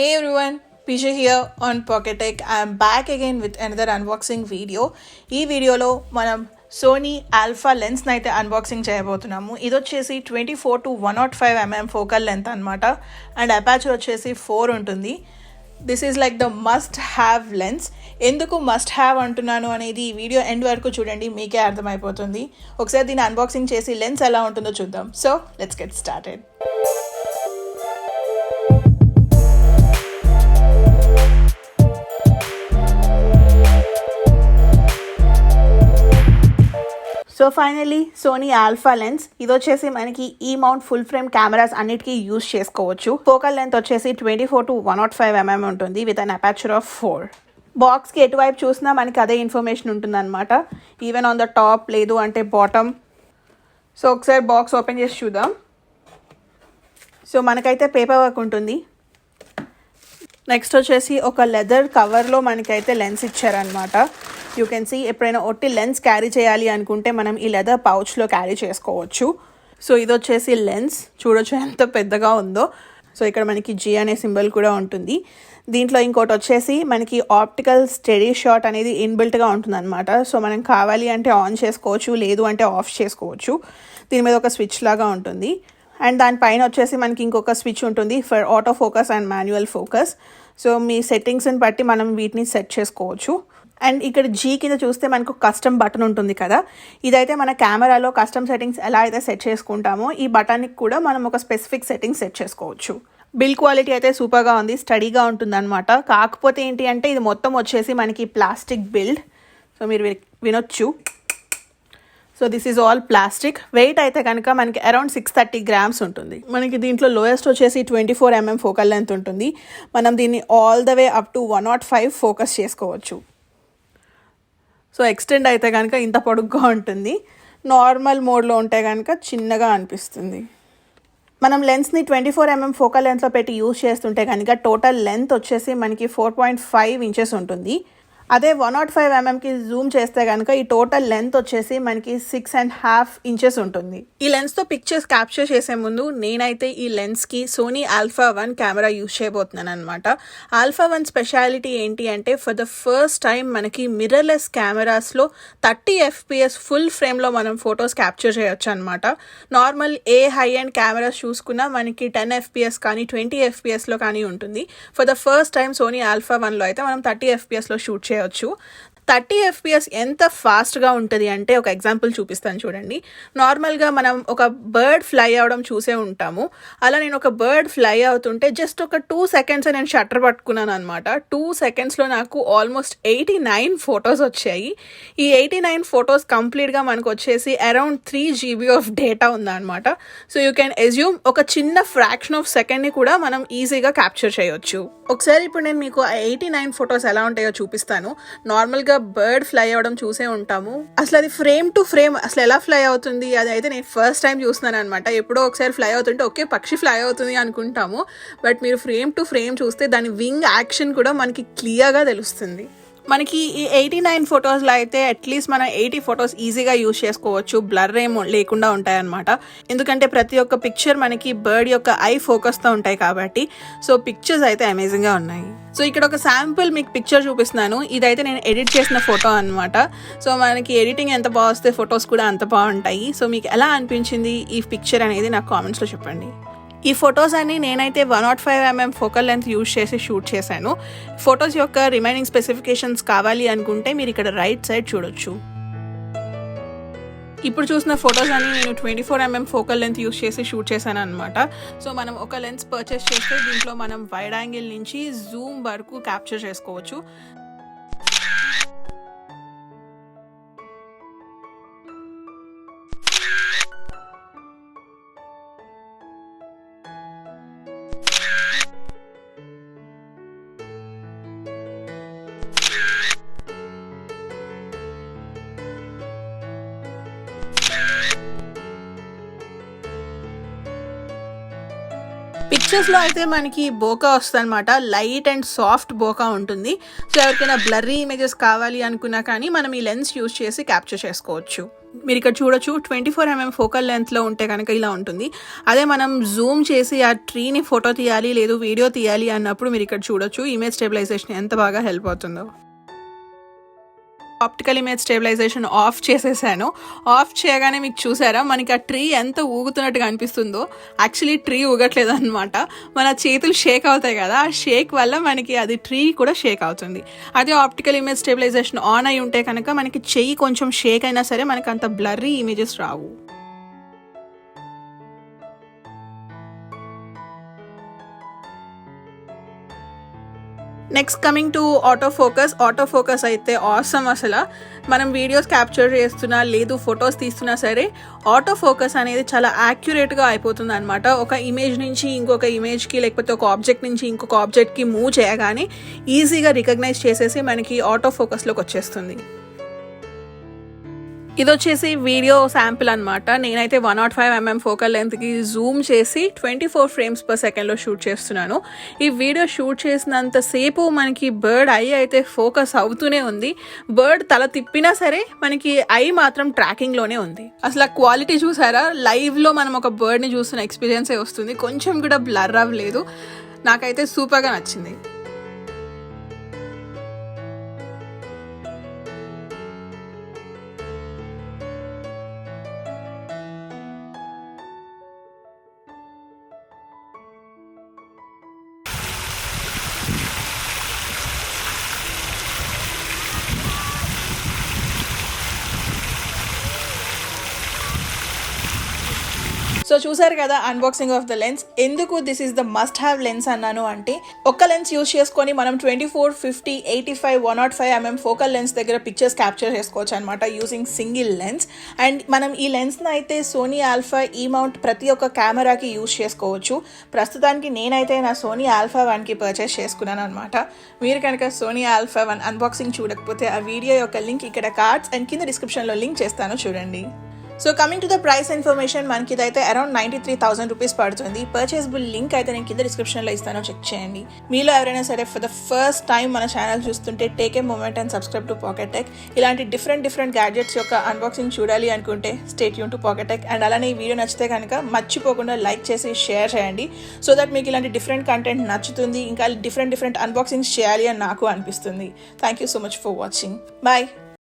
Hey everyone, Pisha here on PocketTech. I'm back again with another unboxing video. ఈ వీడియోలో మనం Sony Alpha lens అయితే unboxing చేయబోతున్నాము. ఇది వచ్చేసి 24 to 105 mm ఫోకల్ లెంత్ అనమాట. అండ్ అపాచర్ వచ్చేసి 4 ఉంటుంది. This is like the must have lens. ఎందుకు మస్ట్ హ్యావ్ అంటున్నాను అనేది ఈ వీడియో ఎండ్ వరకు చూడండి, మీకే అర్థమైపోతుంది. ఒకసారి దీన్ని అన్బాక్సింగ్ చేసి లెన్స్ ఎలా ఉంటుందో చూద్దాం. So let's get started. So finally Sony Alpha lens ఇది వచ్చేసి మనకి ఈ మౌంట్ ఫుల్ ఫ్రేమ్ కెమెరాస్ అన్నిటికీ యూజ్ చేసుకోవచ్చు. ఫోకల్ లెంత్ వచ్చేసి 24 to 105 mm ఉంటుంది విత్ అన్ అపాచర్ ఆఫ్ 4. బాక్స్కి ఎటువైపు చూసినా మనకి అదే ఇన్ఫర్మేషన్ ఉంటుంది అనమాట. ఈవెన్ ఆన్ ద టాప్ లేదు అంటే బాటమ్. సో ఒకసారి బాక్స్ ఓపెన్ చేసి చూద్దాం. సో మనకైతే పేపర్ వర్క్ ఉంటుంది. నెక్స్ట్ వచ్చేసి ఒక లెదర్ కవర్లో మనకైతే లెన్స్ ఇచ్చారనమాట. యూ కెన్ సీ ఎప్పుడైనా ఒట్టి లెన్స్ క్యారీ చేయాలి అనుకుంటే మనం ఈ లెదర్ పౌచ్లో క్యారీ చేసుకోవచ్చు. సో ఇది వచ్చేసి లెన్స్, చూడొచ్చు ఎంత పెద్దగా ఉందో. సో ఇక్కడ మనకి జీ అనే సింబల్ కూడా ఉంటుంది. దీంట్లో ఇంకోటి వచ్చేసి మనకి ఆప్టికల్ స్టడీ షాట్ అనేది ఇన్బిల్ట్గా ఉంటుంది అనమాట. సో మనం కావాలి అంటే ఆన్ చేసుకోవచ్చు, లేదు అంటే ఆఫ్ చేసుకోవచ్చు. దీని మీద ఒక స్విచ్ లాగా ఉంటుంది. అండ్ దానిపైన వచ్చేసి మనకి ఇంకొక స్విచ్ ఉంటుంది for auto focus and manual focus. So మీ సెట్టింగ్స్ని బట్టి మనం వీటిని సెట్ చేసుకోవచ్చు. అండ్ ఇక్కడ జీ కింద చూస్తే మనకు కస్టమ్ బటన్ ఉంటుంది కదా, ఇదైతే మన కెమెరాలో కస్టమ్ సెట్టింగ్స్ ఎలా అయితే సెట్ చేసుకుంటామో ఈ బటన్కి కూడా మనం ఒక స్పెసిఫిక్ సెట్టింగ్స్ సెట్ చేసుకోవచ్చు. బిల్డ్ క్వాలిటీ అయితే సూపర్గా ఉంది, స్టడీగా ఉంటుంది అనమాట. కాకపోతే ఏంటి అంటే ఇది మొత్తం వచ్చేసి మనకి ప్లాస్టిక్ బిల్డ్. సో మీరు వినొచ్చు. So this is all plastic. Weight అయితే కనుక మనకి అరౌండ్ 630 grams ఉంటుంది. మనకి దీంట్లో లోయెస్ట్ వచ్చేసి 24 mm ఫోకల్ లెంత్ ఉంటుంది. మనం దీన్ని all the way up to 105 focus చేసుకోవచ్చు. సో ఎక్స్టెండ్ అయితే కనుక ఇంత పొడుగ్గా ఉంటుంది. నార్మల్ మోడ్లో ఉంటే కనుక చిన్నగా అనిపిస్తుంది. మనం లెన్స్ని 24 mm ఫోకల్ లెన్స్లో పెట్టి యూజ్ చేస్తుంటే కనుక టోటల్ లెంత్ వచ్చేసి మనకి 4.5 inches ఉంటుంది. అదే 105 mmకి జూమ్ చేస్తే కనుక ఈ టోటల్ లెంత్ వచ్చేసి మనకి 6.5 inches ఉంటుంది. ఈ లెన్స్తో పిక్చర్స్ క్యాప్చర్ చేసే ముందు నేనైతే ఈ లెన్స్కి సోనీ ఆల్ఫా 1 కెమెరా యూజ్ చేయబోతున్నాను అనమాట. ఆల్ఫా 1 స్పెషాలిటీ ఏంటి అంటే ఫర్ ద ఫస్ట్ టైం మనకి మిర్రర్లెస్ కెమెరాస్లో 30 FPS ఫుల్ ఫ్రేమ్లో మనం ఫొటోస్ క్యాప్చర్ చేయొచ్చు అనమాట. నార్మల్ ఏ హై అండ్ కెమెరాస్ చూసుకున్నా మనకి 10 FPS కానీ 20 FPSలో కానీ ఉంటుంది. For the first time Sony ఆల్ఫా 1లో అయితే మనం 30 FPSలో షూట్ చేయవచ్చు. 30 FPS ఎంత ఫాస్ట్గా ఉంటుంది అంటే ఒక ఎగ్జాంపుల్ చూపిస్తాను చూడండి. నార్మల్గా మనం ఒక బర్డ్ ఫ్లై అవడం చూసే ఉంటాము. అలా నేను ఒక బర్డ్ ఫ్లై అవుతుంటే జస్ట్ ఒక 2 seconds నేను షట్టర్ పట్టుకున్నాను అనమాట. 2 secondsలో నాకు ఆల్మోస్ట్ 89 ఫొటోస్ వచ్చాయి. ఈ 89 ఫొటోస్ కంప్లీట్గా మనకు వచ్చేసి అరౌండ్ 3 GB ఆఫ్ డేటా ఉందన్నమాట. సో యూ కెన్ అజ్యూమ్ ఒక చిన్న ఫ్రాక్షన్ ఆఫ్ సెకండ్ని కూడా మనం ఈజీగా క్యాప్చర్ చేయొచ్చు. ఒకసారి ఇప్పుడు నేను మీకు ఆ 89 ఫొటోస్ ఎలా ఉంటాయో చూపిస్తాను. నార్మల్గా బర్డ్ ఫ్లై అవడం చూసే ఉంటాము. అసలు అది ఫ్రేమ్ టు ఫ్రేమ్ అసలు ఎలా ఫ్లై అవుతుంది అది అయితే నేను ఫస్ట్ టైం చూస్తున్నాను అనమాట. ఎప్పుడో ఒకసారి ఫ్లై అవుతుంటే ఓకే పక్షి ఫ్లై అవుతుంది అనుకుంటాము, బట్ మీరు ఫ్రేమ్ టు ఫ్రేమ్ చూస్తే దాని వింగ్ యాక్షన్ కూడా మనకి క్లియర్గా తెలుస్తుంది. మనకి ఈ 89 ఫొటోస్లో అయితే అట్లీస్ట్ మనం 80 ఫొటోస్ ఈజీగా యూజ్ చేసుకోవచ్చు. బ్లర్ ఏం లేకుండా ఉంటాయన్నమాట. ఎందుకంటే ప్రతి ఒక్క పిక్చర్ మనకి బర్డ్ యొక్క ఐ ఫోకస్తో ఉంటాయి కాబట్టి. సో పిక్చర్స్ అయితే అమేజింగ్గా ఉన్నాయి. సో ఇక్కడ ఒక శాంపుల్ మీకు పిక్చర్ చూపిస్తున్నాను. ఇదైతే నేను ఎడిట్ చేసిన ఫోటో అనమాట. సో మనకి ఎడిటింగ్ ఎంత బాగా వస్తే ఫొటోస్ కూడా అంత బాగుంటాయి. సో మీకు ఎలా అనిపించింది ఈ పిక్చర్ అనేది నాకు కామెంట్స్లో చెప్పండి. ఈ ఫొటోస్ అన్ని నేనైతే 105 mm ఫోకల్ లెంత్ యూజ్ చేసి షూట్ చేశాను. ఫొటోస్ యొక్క రిమైనింగ్ స్పెసిఫికేషన్స్ కావాలి అనుకుంటే మీరు ఇక్కడ రైట్ సైడ్ చూడొచ్చు. ఇప్పుడు చూసిన ఫొటోస్ అన్ని నేను 24 mm ఫోకల్ లెంత్ యూజ్ చేసి షూట్ చేశాను అనమాట. సో మనం ఒక లెన్స్ పర్చేస్ చేస్తే దీంట్లో మనం వైడ్ యాంగిల్ నుంచి జూమ్ వరకు క్యాప్చర్ చేసుకోవచ్చు. పిక్చర్స్లో అయితే మనకి బోకా వస్తుంది అనమాట, లైట్ అండ్ సాఫ్ట్ బోకా ఉంటుంది. సో ఎవరికైనా బ్లర్రీ ఇమేజెస్ కావాలి అనుకున్నా కానీ మనం ఈ లెన్స్ యూజ్ చేసి క్యాప్చర్ చేసుకోవచ్చు. మీరు ఇక్కడ చూడొచ్చు 24mm ఫోకల్ లెంత్లో ఉంటే కనుక ఇలా ఉంటుంది. అదే మనం జూమ్ చేసి ఆ ట్రీని ఫోటో తీయాలి లేదు వీడియో తీయాలి అన్నప్పుడు మీరు ఇక్కడ చూడొచ్చు ఇమేజ్ స్టెబిలైజేషన్ ఎంత బాగా హెల్ప్ అవుతుందో. ఆప్టికల్ ఇమేజ్ స్టెబిలైజేషన్ ఆఫ్ చేసేసాను. ఆఫ్ చేయగానే మీకు చూసారా మనకి ఆ ట్రీ ఎంత ఊగుతున్నట్టుగా అనిపిస్తుందో. యాక్చువల్లీ ట్రీ ఊగట్లేదు అనమాట, మన చేతులు షేక్ అవుతాయి కదా, ఆ షేక్ వల్ల మనకి అది ట్రీ కూడా షేక్ అవుతుంది. అదే ఆప్టికల్ ఇమేజ్ స్టెబిలైజేషన్ ఆన్ అయి ఉంటే కనుక మనకి చెయ్యి కొంచెం షేక్ అయినా సరే మనకి అంత blurry images Rao. Next coming to auto focus అయితే ఆసమ్. అసలు మనం వీడియోస్ క్యాప్చర్ చేస్తున్నా లేదు ఫొటోస్ తీస్తున్నా సరే ఆటో ఫోకస్ అనేది చాలా యాక్యురేట్గా అయిపోతుంది అనమాట. ఒక ఇమేజ్ నుంచి ఇంకొక ఇమేజ్కి లేకపోతే ఒక ఆబ్జెక్ట్ నుంచి ఇంకొక ఆబ్జెక్ట్కి మూవ్ చేయగానే ఈజీగా రికగ్నైజ్ చేసేసి మనకి ఆటో ఫోకస్లోకి వచ్చేస్తుంది. ఇది వచ్చేసి వీడియో శాంపిల్ అనమాట. నేనైతే 105mm ఫోకల్ లెంత్కి జూమ్ చేసి 24 frames per second షూట్ చేస్తున్నాను. ఈ వీడియో షూట్ చేసినంతసేపు మనకి బర్డ్ ఐ అయితే ఫోకస్ అవుతూనే ఉంది. బర్డ్ తల తిప్పినా సరే మనకి ఐ మాత్రం ట్రాకింగ్లోనే ఉంది. అసలు ఆ క్వాలిటీ చూసారా, లైవ్లో మనం ఒక బర్డ్ని చూస్తున్న ఎక్స్పీరియన్సే వస్తుంది. కొంచెం కూడా బ్లర్ అవ్వలేదు. నాకైతే సూపర్గా నచ్చింది. సో చూసారు కదా అన్బాక్సింగ్ ఆఫ్ ద లెన్స్. ఎందుకు this is the must have lens అన్నాను అంటే, ఒక్క లెన్స్ యూజ్ చేసుకొని మనం 24, 50, 85, 105mm ఫోకల్ లెన్స్ దగ్గర పిక్చర్స్ క్యాప్చర్ చేసుకోవచ్చు అనమాట యూజింగ్ సింగిల్ లెన్స్. అండ్ మనం ఈ లెన్స్ని అయితే సోనీ ఆల్ఫా ఈ మౌంట్ ప్రతి ఒక్క కెమెరాకి యూజ్ చేసుకోవచ్చు. ప్రస్తుతానికి నేనైతే నా సోనీ ఆల్ఫా 1కి పర్చేస్ చేసుకున్నాను అనమాట. మీరు కనుక సోనీ ఆల్ఫా 1 అన్బాక్సింగ్ చూడకపోతే ఆ వీడియో యొక్క లింక్ ఇక్కడ కార్డ్స్ అండ్ కింద డిస్క్రిప్షన్లో లింక్ చేస్తాను, చూడండి. So coming to the price information, మనకి ఇదైతే అరౌండ్ 93,000 రూపీస్ పడుతుంది. పర్చేసబుల్ లింక్ అయితే నేను కింద డిస్క్రిప్షన్లో ఇస్తాను, చెక్ చేయండి. మీలో ఎవరైనా సరే ఫర్ ద ఫస్ట్ టైం మన ఛానల్ చూస్తుంటే take a moment and subscribe to PocketTech. ఇలాంటి డిఫరెంట్ గ్యాడ్జెట్స్ యొక్క అన్బాక్సింగ్ చూడాలి అనుకుంటే స్టే ట్యూన్ టు PocketTech. అండ్ అలానే ఈ వీడియో నచ్చితే కనుక మర్చిపోకుండా లైక్ చేసి షేర్ చేయండి, సో దట్ మీకు ఇలాంటి డిఫరెంట్ కంటెంట్ నచ్చుతుంది, ఇంకా డిఫరెంట్ అన్బాక్సింగ్స్ చేయాలి అని నాకు అనిపిస్తుంది. Thank you so much for watching. Bye.